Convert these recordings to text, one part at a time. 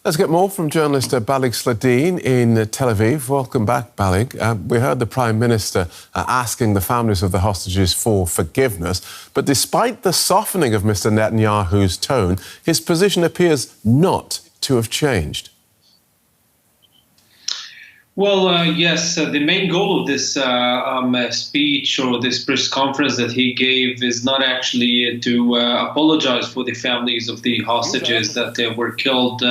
Let's get more from journalist Balig Sladeen in Tel Aviv. Welcome back, Balig. We heard the Prime Minister asking the families of the hostages for forgiveness. But despite the softening of Mr Netanyahu's tone, his position appears not to have changed. Well, yes, the main goal of this speech or this press conference that he gave is not actually to apologize for the families of the hostages that were killed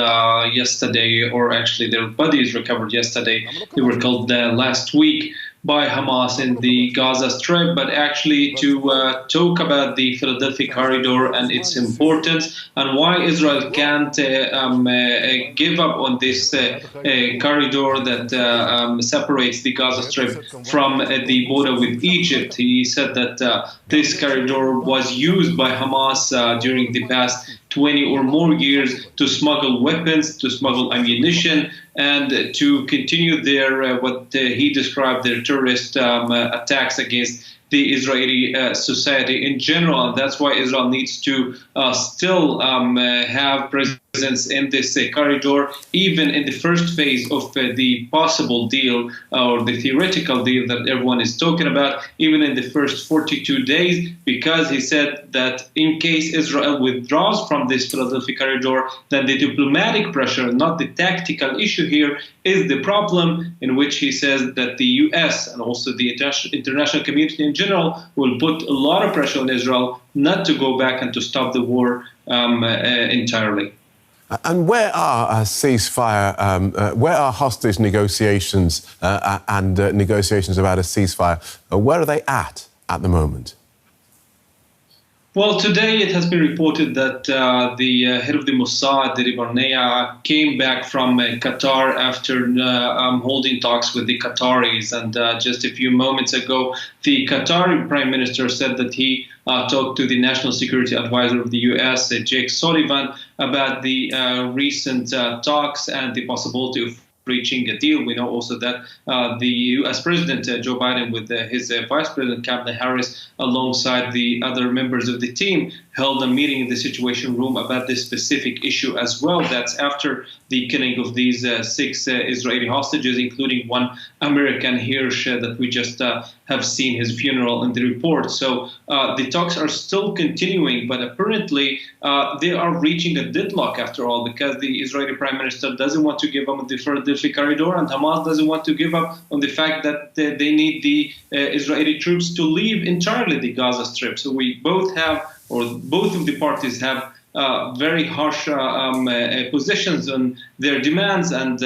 yesterday, or actually their bodies recovered yesterday. They were killed last week by Hamas in the Gaza Strip, but actually to talk about the Philadelphi Corridor and its importance and why Israel can't give up on this corridor that separates the Gaza Strip from the border with Egypt. He said that this corridor was used by Hamas during the past 20 or more years to smuggle weapons, to smuggle ammunition, and to continue their what he described their terrorist attacks against the Israeli society in general. And that's why Israel needs to still have presence in this corridor, even in the first phase of the possible deal or the theoretical deal that everyone is talking about, even in the first 42 days, because he said that in case Israel withdraws from this Philadelphia corridor, then the diplomatic pressure, not the tactical issue here, is the problem, in which he says that the U.S. and also the international community in general will put a lot of pressure on Israel not to go back and to stop the war entirely. And where are ceasefire, where are hostage negotiations and negotiations about a ceasefire? Where are they at the moment? Well, today it has been reported that the head of the Mossad, the Barnea, came back from Qatar after holding talks with the Qataris. And just a few moments ago, the Qatari Prime Minister said that he talked to the National Security Advisor of the U.S., Jake Sullivan, about the recent talks and the possibility of reaching a deal. We know also that the U.S. President Joe Biden, with his Vice President Kamala Harris, alongside the other members of the team, held a meeting in the Situation Room about this specific issue as well. That's after the killing of these 6 Israeli hostages, including one American, Hirsch, that we just have seen his funeral in the report. So the talks are still continuing, but apparently they are reaching a deadlock after all, because the Israeli Prime Minister doesn't want to give up on the Philadelphia Corridor, and Hamas doesn't want to give up on the fact that they need the Israeli troops to leave entirely the Gaza Strip. So we both have, or both of the parties have, very harsh positions on their demands, and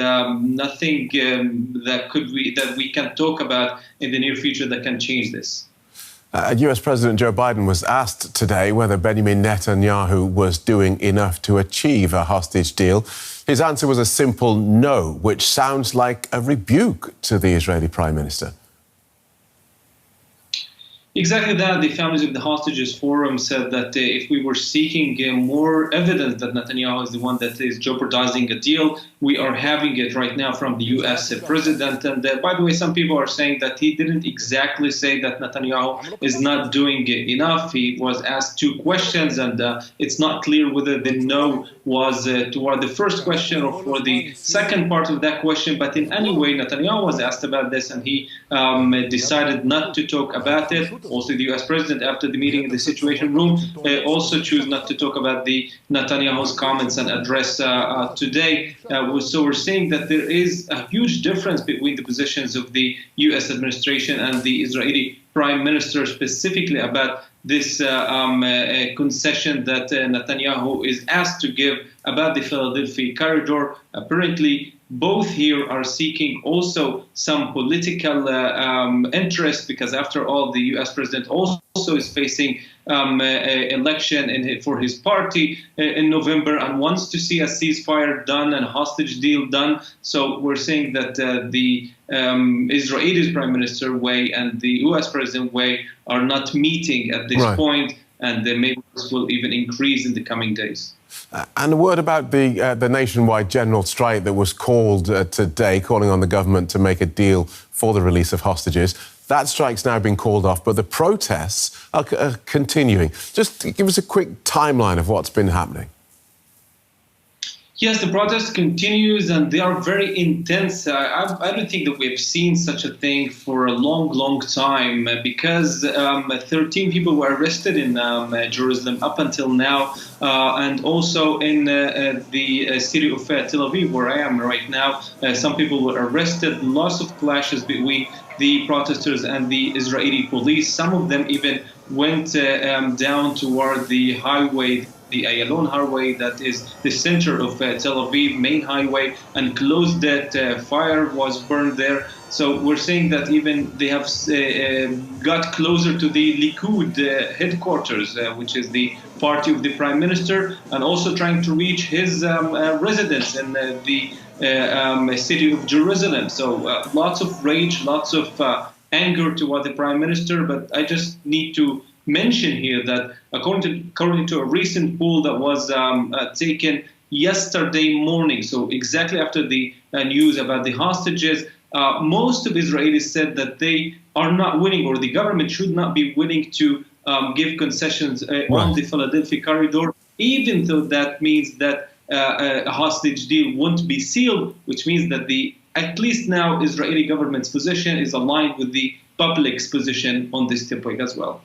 nothing that we can talk about in the near future that can change this. US President Joe Biden was asked today whether Benjamin Netanyahu was doing enough to achieve a hostage deal. His answer was a simple no, which sounds like a rebuke to the Israeli Prime Minister. Exactly that. The Families of the Hostages Forum said that if we were seeking more evidence that Netanyahu is the one that is jeopardizing a deal, we are having it right now from the U.S. president. And by the way, some people are saying that he didn't exactly say that Netanyahu is not doing enough. He was asked 2 questions, and it's not clear whether the no was toward the first question or for the second part of that question. But in any way, Netanyahu was asked about this, and he decided not to talk about it. Also, the U.S. president, after the meeting in the Situation Room, also chose not to talk about the Netanyahu's comments and address today. So we're seeing that there is a huge difference between the positions of the U.S. administration and the Israeli Prime Minister, specifically about this concession that Netanyahu is asked to give about the Philadelphia Corridor. Apparently, both here are seeking also some political interest, because after all, the U.S. president also is facing election for his party in November and wants to see a ceasefire done and a hostage deal done. So we're saying that the Israeli Prime Minister way and the U.S. President way are not meeting at this point, and maybe this will even increase in the coming days. And a word about the nationwide general strike that was called today, calling on the government to make a deal for the release of hostages. That strike's now been called off, but the protests are continuing. Just give us a quick timeline of what's been happening. Yes, the protest continues, and they are very intense. I don't think that we've seen such a thing for a long, long time because 13 people were arrested in Jerusalem up until now, and also in the city of Tel Aviv, where I am right now. Some people were arrested, lots of clashes between the protesters and the Israeli police. Some of them even went down toward the highway, the Ayalon highway, that is the center of Tel Aviv, main highway, and closed that. Fire was burned there. So we're saying that even they have got closer to the Likud headquarters, which is the party of the prime minister, and also trying to reach his residence in the city of Jerusalem. So lots of rage, lots of anger toward the prime minister. But I just need to mention here that according to a recent poll that was taken yesterday morning, so exactly after the news about the hostages, most of Israelis said that they are not willing, or the government should not be willing to give concessions on the Philadelphi Corridor, even though that means that a hostage deal won't be sealed, which means that at least now Israeli government's position is aligned with the public's position on this topic as well.